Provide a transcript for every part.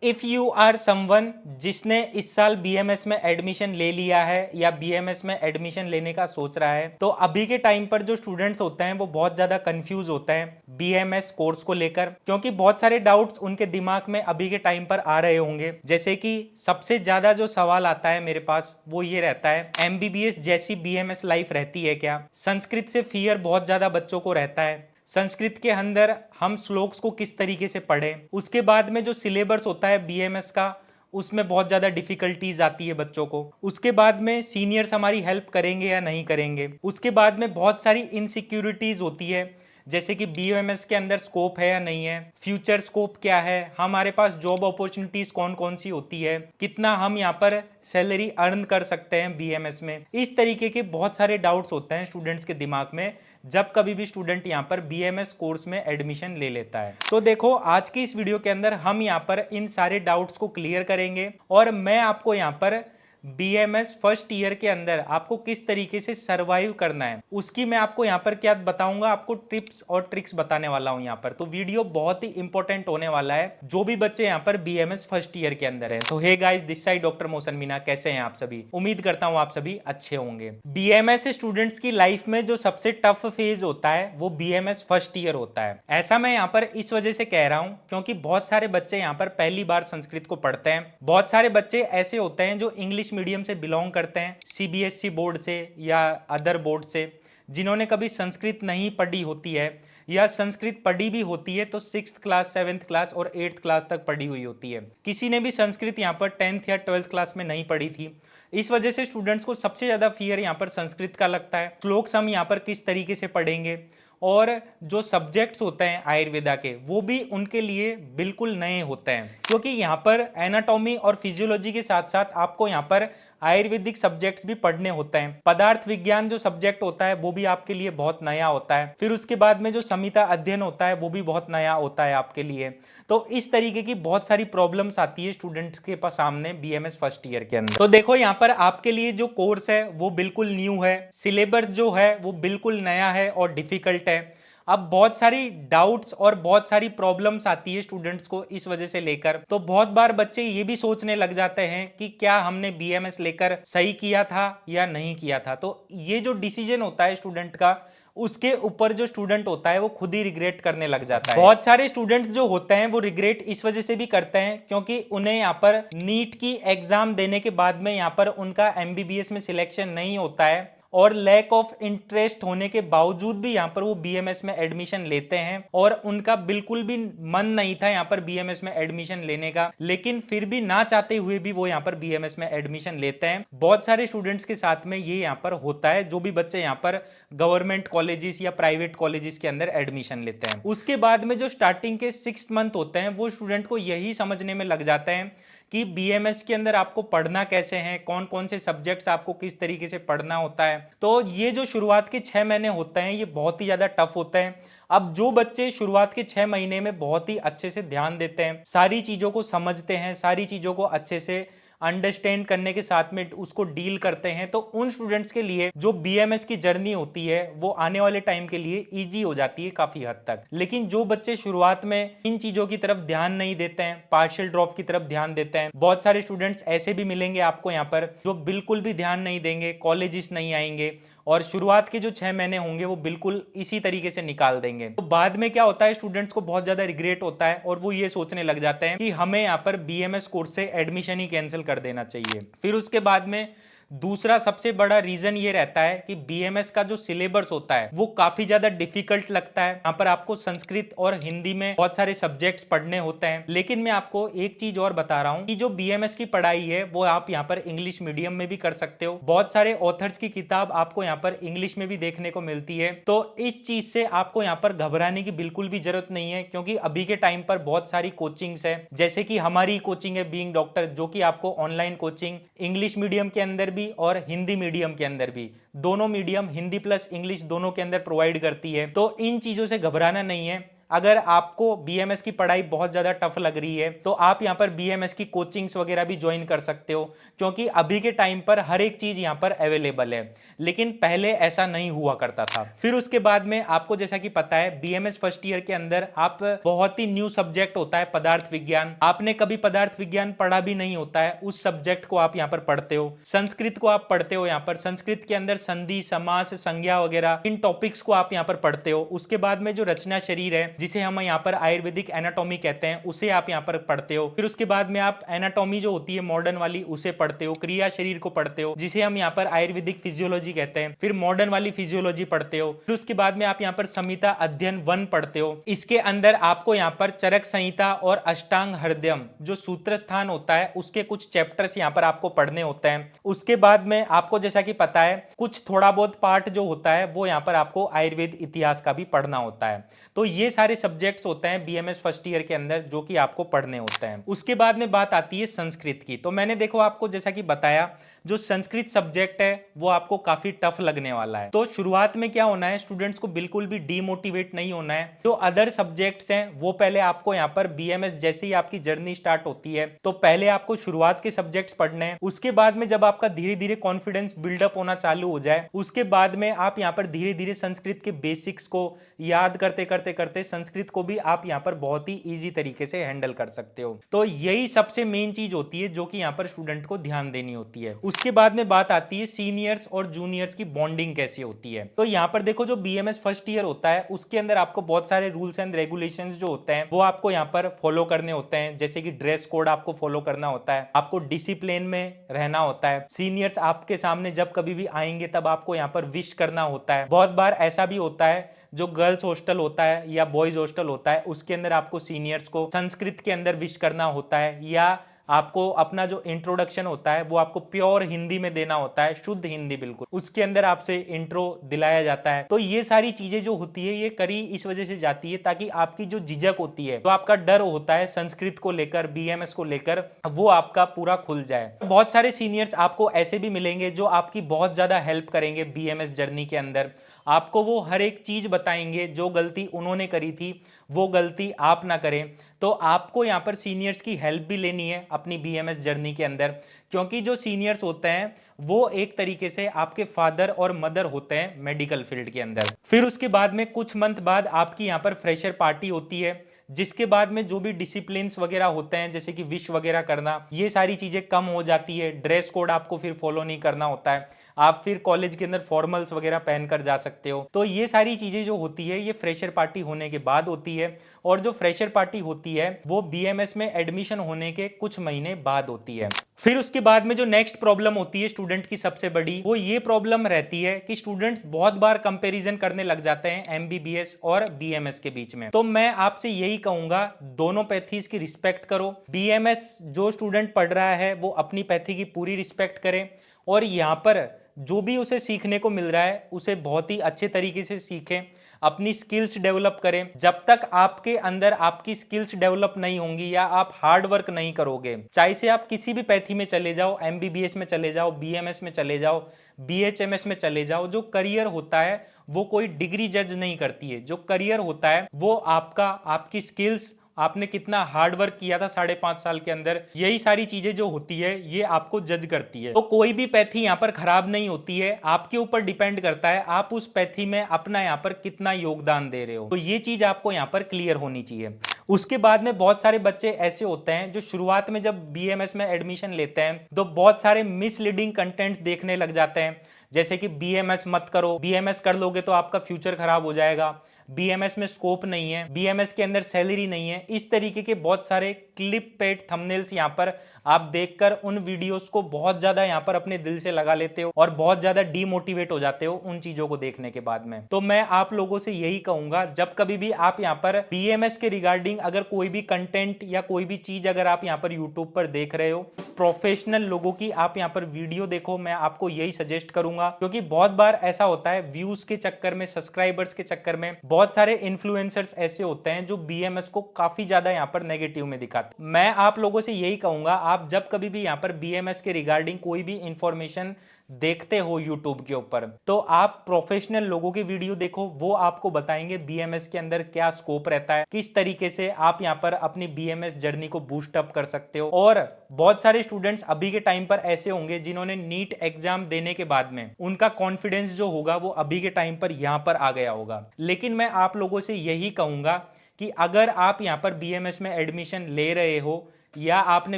If you are someone जिसने इस साल बीएमएस में एडमिशन ले लिया है या बीएमएस में एडमिशन लेने का सोच रहा है, तो अभी के टाइम पर जो स्टूडेंट्स होते हैं वो बहुत ज्यादा कंफ्यूज होते हैं बीएमएस कोर्स को लेकर, क्योंकि बहुत सारे डाउट्स उनके दिमाग में अभी के टाइम पर आ रहे होंगे। जैसे कि सबसे ज्यादा जो सवाल आता है मेरे पास वो ये रहता है, एमबीबीएस जैसी बीएमएस लाइफ रहती है क्या? संस्कृत से फियर बहुत ज्यादा बच्चों को रहता है, संस्कृत के अंदर हम श्लोक्स को किस तरीके से पढ़ें। उसके बाद में जो सिलेबस होता है बीएमएस का, उसमें बहुत ज़्यादा डिफिकल्टीज आती है बच्चों को। उसके बाद में सीनियर्स हमारी हेल्प करेंगे या नहीं करेंगे। उसके बाद में बहुत सारी इनसिक्योरिटीज होती है, जैसे कि बीएमएस के अंदर स्कोप है या नहीं है, फ्यूचर स्कोप क्या है, हमारे पास जॉब अपॉर्चुनिटीज कौन कौन सी होती है, कितना हम यहाँ पर सैलरी अर्न कर सकते हैं बीएमएस में। इस तरीके के बहुत सारे डाउट्स होते हैं स्टूडेंट्स के दिमाग में जब कभी भी स्टूडेंट यहाँ पर बीएमएस कोर्स में एडमिशन ले लेता है। तो देखो, आज की इस वीडियो के अंदर हम यहाँ पर इन सारे डाउट्स को क्लियर करेंगे और मैं आपको यहाँ पर बीएमएस फर्स्ट ईयर के अंदर आपको किस तरीके से सरवाइव करना है उसकी मैं आपको यहाँ पर क्या बताऊंगा, आपको टिप्स और ट्रिक्स बताने वाला हूँ यहाँ पर। तो वीडियो बहुत ही इंपॉर्टेंट होने वाला है जो भी बच्चे यहाँ पर बीएमएस फर्स्ट ईयर के अंदर है। तो hey guys, this side doctor Mohsin Meena, कैसे हैं आप सभी? उम्मीद करता हूँ आप सभी अच्छे होंगे। बीएमएस स्टूडेंट्स की लाइफ में जो सबसे टफ फेज होता है वो बीएमएस फर्स्ट ईयर होता है। ऐसा मैं यहाँ पर इस वजह से कह रहा हूँ क्योंकि बहुत सारे बच्चे यहाँ पर पहली बार संस्कृत को पढ़ते हैं। बहुत सारे बच्चे ऐसे होते हैं जो इंग्लिश मीडियम से बिलोंग करते हैं, सीबीएसई बोर्ड से या अदर बोर्ड से, जिन्होंने कभी संस्कृत नहीं पढ़ी होती है या संस्कृत पढ़ी भी होती है तो 6th क्लास 7th क्लास और 8th क्लास तक पढ़ी हुई होती है। किसी ने भी संस्कृत यहाँ पर 10th या 12th क्लास में नहीं पढ़ी थी। इस वजह से स्टूडेंट्स को सबसे ज्यादा फियर यहाँ पर संस्कृत का लगता है। श्लोक्स हम यहाँ पर किस तरीके से पढ़ेंगे और जो सब्जेक्ट्स होते हैं आयुर्वेदा के वो भी उनके लिए बिल्कुल नए होते हैं, क्योंकि यहाँ पर एनाटॉमी और फिजियोलॉजी के साथ साथ आपको यहाँ पर आयुर्वेदिक सब्जेक्ट्स भी पढ़ने होते हैं। पदार्थ विज्ञान जो सब्जेक्ट होता है वो भी आपके लिए बहुत नया होता है। फिर उसके बाद में जो संहिता अध्ययन होता है वो भी बहुत नया होता है आपके लिए। तो इस तरीके की बहुत सारी प्रॉब्लम्स आती है स्टूडेंट्स के पास सामने बीएमएस फर्स्ट ईयर के अंदर। तो देखो, यहाँ पर आपके लिए जो कोर्स है वो बिल्कुल न्यू है, सिलेबस जो है वो बिल्कुल नया है और डिफिकल्ट है। अब बहुत सारी डाउट्स और बहुत सारी प्रॉब्लम्स आती है स्टूडेंट्स को इस वजह से लेकर। तो बहुत बार बच्चे ये भी सोचने लग जाते हैं कि क्या हमने बीएमएस लेकर सही किया था या नहीं किया था। तो ये जो डिसीजन होता है स्टूडेंट का, उसके ऊपर जो स्टूडेंट होता है वो खुद ही रिग्रेट करने लग जाता है। बहुत सारे स्टूडेंट्स जो होते हैं वो रिग्रेट इस वजह से भी करते हैं क्योंकि उन्हें यहाँ पर नीट की एग्जाम देने के बाद में यहाँ पर उनका एमबीबीएस में सिलेक्शन नहीं होता है और लैक ऑफ इंटरेस्ट होने के बावजूद भी यहाँ पर वो बीएमएस में एडमिशन लेते हैं और उनका बिल्कुल भी मन नहीं था यहाँ पर बीएमएस में एडमिशन लेने का, लेकिन फिर भी ना चाहते हुए भी वो यहाँ पर बीएमएस में एडमिशन लेते हैं। बहुत सारे स्टूडेंट्स के साथ में ये यहाँ पर होता है, जो भी बच्चे यहाँ पर गवर्नमेंट कॉलेजेस या प्राइवेट कॉलेजेस के अंदर एडमिशन लेते हैं। उसके बाद में जो स्टार्टिंग के 6 मंथ होते हैं वो स्टूडेंट को यही समझने में लग जाते हैं कि बीएमएस के अंदर आपको पढ़ना कैसे है, कौन कौन से सब्जेक्ट्स आपको किस तरीके से पढ़ना होता है। तो ये जो शुरुआत के 6 महीने होते हैं ये बहुत ही ज्यादा टफ होते हैं। अब जो बच्चे शुरुआत के 6 महीने में बहुत ही अच्छे से ध्यान देते हैं, सारी चीजों को समझते हैं, सारी चीजों को अच्छे से अंडरस्टैंड करने के साथ में उसको डील करते हैं, तो उन स्टूडेंट्स के लिए जो बीएमएस की जर्नी होती है वो आने वाले टाइम के लिए इजी हो जाती है काफी हद तक। लेकिन जो बच्चे शुरुआत में इन चीजों की तरफ ध्यान नहीं देते हैं, पार्शियल ड्रॉप की तरफ ध्यान देते हैं, बहुत सारे स्टूडेंट्स ऐसे भी मिलेंगे आपको यहाँ पर जो बिल्कुल भी ध्यान नहीं देंगे, कॉलेजेस नहीं आएंगे और शुरुआत के जो 6 महीने होंगे वो बिल्कुल इसी तरीके से निकाल देंगे। तो बाद में क्या होता है, स्टूडेंट्स को बहुत ज्यादा रिग्रेट होता है और वो ये सोचने लग जाते हैं कि हमें यहाँ पर बीएमएस कोर्स से एडमिशन ही कैंसिल कर देना चाहिए। फिर उसके बाद में दूसरा सबसे बड़ा रीजन ये रहता है कि बीएमएस का जो सिलेबस होता है वो काफी ज्यादा डिफिकल्ट लगता है। यहाँ पर आपको संस्कृत और हिंदी में बहुत सारे सब्जेक्ट्स पढ़ने होते हैं। लेकिन मैं आपको एक चीज और बता रहा हूँ कि जो बीएमएस की पढ़ाई है वो आप यहाँ पर इंग्लिश मीडियम में भी कर सकते हो। बहुत सारे ऑथर्स की किताब आपको यहाँ पर इंग्लिश में भी देखने को मिलती है। तो इस चीज से आपको यहाँ पर घबराने की बिल्कुल भी जरूरत नहीं है, क्योंकि अभी के टाइम पर बहुत सारी कोचिंग्स है, जैसे कि हमारी कोचिंग है बीइंग डॉक्टर, जो कि आपको ऑनलाइन कोचिंग इंग्लिश मीडियम के अंदर भी और हिंदी मीडियम के अंदर भी, दोनों मीडियम हिंदी प्लस इंग्लिश दोनों के अंदर प्रोवाइड करती है। तो इन चीजों से घबराना नहीं है। अगर आपको बीएमएस की पढ़ाई बहुत ज्यादा टफ लग रही है तो आप यहाँ पर बीएमएस की कोचिंग्स वगैरह भी ज्वाइन कर सकते हो, क्योंकि अभी के टाइम पर हर एक चीज यहाँ पर अवेलेबल है, लेकिन पहले ऐसा नहीं हुआ करता था। फिर उसके बाद में आपको जैसा कि पता है बीएमएस फर्स्ट ईयर के अंदर आप बहुत ही न्यू सब्जेक्ट होता है पदार्थ विज्ञान। आपने कभी पदार्थ विज्ञान पढ़ा भी नहीं होता है, उस सब्जेक्ट को आप यहाँ पर पढ़ते हो। संस्कृत को आप पढ़ते हो, यहाँ पर संस्कृत के अंदर संधि, समास, संज्ञा वगैरह इन टॉपिक्स को आप यहाँ पर पढ़ते हो। उसके बाद में जो रचना शरीर है, जिसे हम यहाँ पर आयुर्वेदिक एनाटॉमी कहते हैं, उसे आप यहाँ पर पढ़ते हो। फिर उसके बाद में आप एनाटॉमी जो होती है मॉडर्न वाली उसे पढ़ते हो, क्रिया शरीर को पढ़ते हो, जिसे हम यहाँ पर आयुर्वेदिक फिजियोलॉजी कहते हैं। फिर मॉडर्न वाली फिजियोलॉजी पढ़ते हो। फिर उसके बाद में आप यहाँ पर संहिता अध्ययन 1 पढ़ते हो। इसके अंदर आपको यहाँ पर चरक संहिता और अष्टांग हृदयम जो सूत्र स्थान होता है उसके कुछ चैप्टर्स यहाँ पर आपको पढ़ने होते हैं। उसके बाद में आपको जैसा कि पता है कुछ थोड़ा बहुत पार्ट जो होता है वो यहाँ पर आपको आयुर्वेद इतिहास का भी पढ़ना होता है। तो ये सारे सब्जेक्ट्स होते हैं बीएमएस फर्स्ट ईयर के अंदर जो कि आपको पढ़ने होते हैं। उसके बाद में बात आती है संस्कृत की। तो मैंने देखो आपको जैसा कि बताया जो संस्कृत सब्जेक्ट है वो आपको काफी टफ लगने वाला है। तो शुरुआत में क्या होना है, स्टूडेंट्स को बिल्कुल भी डीमोटिवेट नहीं होना है। जो अदर सब्जेक्ट्स हैं वो पहले आपको यहाँ पर बीएमएस जैसे ही आपकी जर्नी स्टार्ट होती है तो पहले आपको शुरुआत के सब्जेक्ट्स पढ़ने हैं। उसके बाद में जब आपका धीरे धीरे कॉन्फिडेंस बिल्डअप होना चालू हो जाए उसके बाद में आप यहाँ पर धीरे धीरे संस्कृत के बेसिक्स को याद करते करते करते संस्कृत को भी आप यहाँ पर बहुत ही ईजी तरीके से हैंडल कर सकते हो। तो यही सबसे मेन चीज होती है जो कि यहाँ पर स्टूडेंट को ध्यान देनी होती है। उसके बाद में बात आती है सीनियर्स और जूनियर्स की बॉन्डिंग कैसी होती है। तो यहाँ पर देखो जो बीएमएस फर्स्ट ईयर होता है उसके अंदर आपको बहुत सारे रूल्स एंड रेगुलेशंस जो होते हैं वो आपको यहाँ पर फॉलो करने होते हैं। जैसे कि ड्रेस कोड आपको फॉलो करना होता है, आपको डिसिप्लिन में रहना होता है, सीनियर्स आपके सामने जब कभी भी आएंगे तब आपको यहाँ पर विश करना होता है। बहुत बार ऐसा भी होता है जो गर्ल्स हॉस्टल होता है या बॉयज हॉस्टल होता है उसके अंदर आपको सीनियर्स को संस्कृत के अंदर विश करना होता है, या आपको अपना जो इंट्रोडक्शन होता है वो आपको प्योर हिंदी में देना होता है, शुद्ध हिंदी बिल्कुल, उसके अंदर आपसे इंट्रो दिलाया जाता है। तो ये सारी चीजें जो होती है ये करी इस वजह से जाती है ताकि आपकी जो झिझक होती है, जो आपका डर होता है संस्कृत को लेकर, बीएमएस को लेकर, वो आपका पूरा खुल जाए। बहुत सारे सीनियर्स आपको ऐसे भी मिलेंगे जो आपकी बहुत ज्यादा हेल्प करेंगे बीएमएस जर्नी के अंदर। आपको वो हर एक चीज बताएंगे, जो गलती उन्होंने करी थी वो गलती आप ना करें। तो आपको यहाँ पर सीनियर्स की हेल्प भी लेनी है अपनी बीएमएस जर्नी के अंदर, क्योंकि जो सीनियर्स होते हैं वो एक तरीके से आपके फादर और मदर होते हैं मेडिकल फील्ड के अंदर। फिर उसके बाद में कुछ मंथ बाद आपकी यहाँ पर फ्रेशर पार्टी होती है, जिसके बाद में जो भी डिसिप्लिन्स वगैरह होते हैं जैसे कि विश वगैरह करना, ये सारी चीजें कम हो जाती है। ड्रेस कोड आपको फिर फॉलो नहीं करना होता है, आप फिर कॉलेज के अंदर फॉर्मल्स वगैरह पहनकर जा सकते हो। तो ये सारी चीजें जो होती है ये फ्रेशर पार्टी होने के बाद होती है, और जो फ्रेशर पार्टी होती है वो बीएमएस में एडमिशन होने के कुछ महीने बाद होती है। फिर उसके बाद में जो नेक्स्ट प्रॉब्लम होती है स्टूडेंट की सबसे बड़ी, वो ये प्रॉब्लम रहती है कि स्टूडेंट्स बहुत बार कंपैरिजन करने लग जाते हैं एमबीबीएस और बीएमएस के बीच में। तो मैं आपसे यही कहूंगा दोनों पैथीज की रिस्पेक्ट करो। बीएमएस जो स्टूडेंट पढ़ रहा है वो अपनी पैथी की पूरी रिस्पेक्ट करे, और यहाँ पर जो भी उसे सीखने को मिल रहा है उसे बहुत ही अच्छे तरीके से सीखें, अपनी स्किल्स डेवलप करें। जब तक आपके अंदर आपकी स्किल्स डेवलप नहीं होंगी या आप हार्ड वर्क नहीं करोगे, चाहे से आप किसी भी पैथी में चले जाओ, एमबीबीएस में चले जाओ, बीएमएस में चले जाओ, बीएचएमएस में चले जाओ, जो करियर होता है वो कोई डिग्री जज नहीं करती है। जो करियर होता है वो आपकी स्किल्स, आपने कितना हार्ड वर्क किया था 5.5 साल के अंदर, यही सारी चीजें जो होती है ये आपको जज करती है। तो कोई भी पैथी यहाँ पर खराब नहीं होती है, आपके ऊपर डिपेंड करता है आप उस पैथी में अपना यहाँ पर कितना योगदान दे रहे हो। तो ये चीज आपको यहाँ पर क्लियर होनी चाहिए। उसके बाद में बहुत सारे बच्चे ऐसे होते हैं जो शुरुआत में जब बीएमएस में एडमिशन लेते हैं तो बहुत सारे मिसलीडिंग कंटेंट्स देखने लग जाते हैं, जैसे कि बीएमएस मत करो, बीएमएस कर लोगे तो आपका फ्यूचर खराब हो जाएगा, बीएमएस में स्कोप नहीं है, बीएमएस के अंदर सैलरी नहीं है। इस तरीके के बहुत सारे क्लिप पेड थंबनेल्स यहाँ पर आप देखकर उन वीडियोस को बहुत ज्यादा यहाँ पर अपने दिल से लगा लेते हो और बहुत ज्यादा डीमोटिवेट हो जाते हो उन चीजों को देखने के बाद में। तो मैं आप लोगों से यही कहूंगा, जब कभी भी आप यहाँ पर बीएमएस के रिगार्डिंग अगर कोई भी कंटेंट या कोई भी चीज अगर आप यहाँ पर यूट्यूब पर देख रहे हो, प्रोफेशनल लोगों की आप यहाँ पर वीडियो देखो, मैं आपको यही सजेस्ट करूंगा। क्योंकि बहुत बार ऐसा होता है व्यूज के चक्कर में, सब्सक्राइबर्स के चक्कर में बहुत सारे इन्फ्लुएंसर्स ऐसे होते हैं जो बीएमएस को काफी ज्यादा यहाँ पर नेगेटिव में दिखाते हैं। मैं आप लोगों से यही कहूंगा, आप जब कभी भी यहाँ पर बीएमएस के रिगार्डिंग कोई भी इंफॉर्मेशन देखते हो यूट्यूब के ऊपर, तो आप प्रोफेशनल लोगों की वीडियो देखो, वो आपको बताएंगे बीएमएस के अंदर क्या स्कोप रहता है, किस तरीके से आप यहाँ पर अपनी बीएमएस जर्नी को बूस्ट अप कर सकते हो। और बहुत सारे स्टूडेंट्स अभी के टाइम पर ऐसे होंगे जिन्होंने नीट एग्जाम देने के बाद में उनका कॉन्फिडेंस जो होगा वो अभी के टाइम पर यहां पर आ गया होगा। लेकिन मैं आप लोगों से यही कहूंगा कि अगर आप यहां पर बीएमएस में एडमिशन ले रहे हो या आपने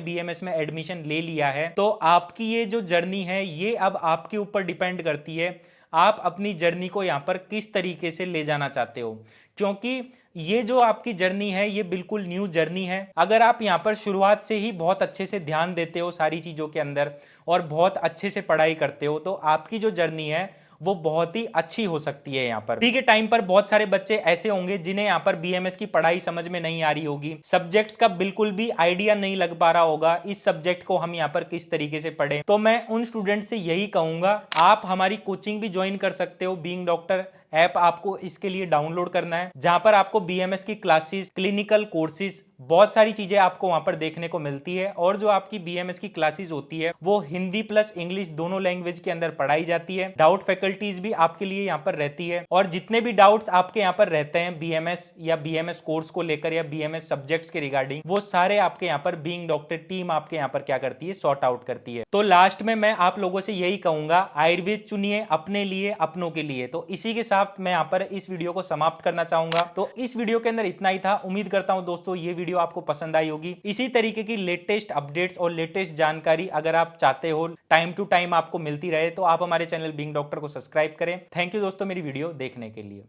बीएमएस में एडमिशन ले लिया है, तो आपकी ये जो जर्नी है ये अब आपके ऊपर डिपेंड करती है आप अपनी जर्नी को यहां पर किस तरीके से ले जाना चाहते हो। क्योंकि ये जो आपकी जर्नी है ये बिल्कुल न्यू जर्नी है। अगर आप यहाँ पर शुरुआत से ही बहुत अच्छे से ध्यान देते हो सारी चीजों के अंदर और बहुत अच्छे से पढ़ाई करते हो, तो आपकी जो जर्नी है वो बहुत ही अच्छी हो सकती है। यहाँ पर अभी के टाइम पर बहुत सारे बच्चे ऐसे होंगे जिन्हें यहाँ पर बीएमएस की पढ़ाई समझ में नहीं आ रही होगी, सब्जेक्ट्स का बिल्कुल भी आइडिया नहीं लग पा रहा होगा इस सब्जेक्ट को हम यहाँ पर किस तरीके से पढ़ें। तो मैं उन स्टूडेंट से यही कहूंगा आप हमारी कोचिंग भी ज्वाइन कर सकते हो। बीइंग डॉक्टर ऐप आपको इसके लिए डाउनलोड करना है, जहां पर आपको बीएमएस की क्लासेस, क्लिनिकल कोर्सेज, बहुत सारी चीजें आपको वहां पर देखने को मिलती है। और जो आपकी बीएमएस की क्लासेस होती है वो हिंदी प्लस इंग्लिश दोनों लैंग्वेज के अंदर पढ़ाई जाती है। डाउट फैकल्टीज भी आपके लिए यहाँ पर रहती है और जितने भी डाउट्स आपके यहाँ पर रहते हैं बीएमएस या बीएमएस कोर्स को लेकर या बीएमएस सब्जेक्ट्स के रिगार्डिंग, वो सारे आपके यहाँ पर बीइंग डॉक्टर टीम आपके यहाँ पर क्या करती है, सॉर्ट आउट करती है। तो लास्ट में मैं आप लोगों से यही कहूंगा, आयुर्वेद चुनिए अपने लिए, अपनों के लिए। तो इसी के साथ मैं यहाँ पर इस वीडियो को समाप्त करना चाहूंगा। तो इस वीडियो के अंदर इतना ही था। उम्मीद करता हूं दोस्तों ये वीडियो आपको पसंद आई होगी। इसी तरीके की लेटेस्ट अपडेट्स और लेटेस्ट जानकारी अगर आप चाहते हो टाइम टू टाइम आपको मिलती रहे, तो आप हमारे चैनल बीइंग डॉक्टर को सब्सक्राइब करें। थैंक यू दोस्तों मेरी वीडियो देखने के लिए।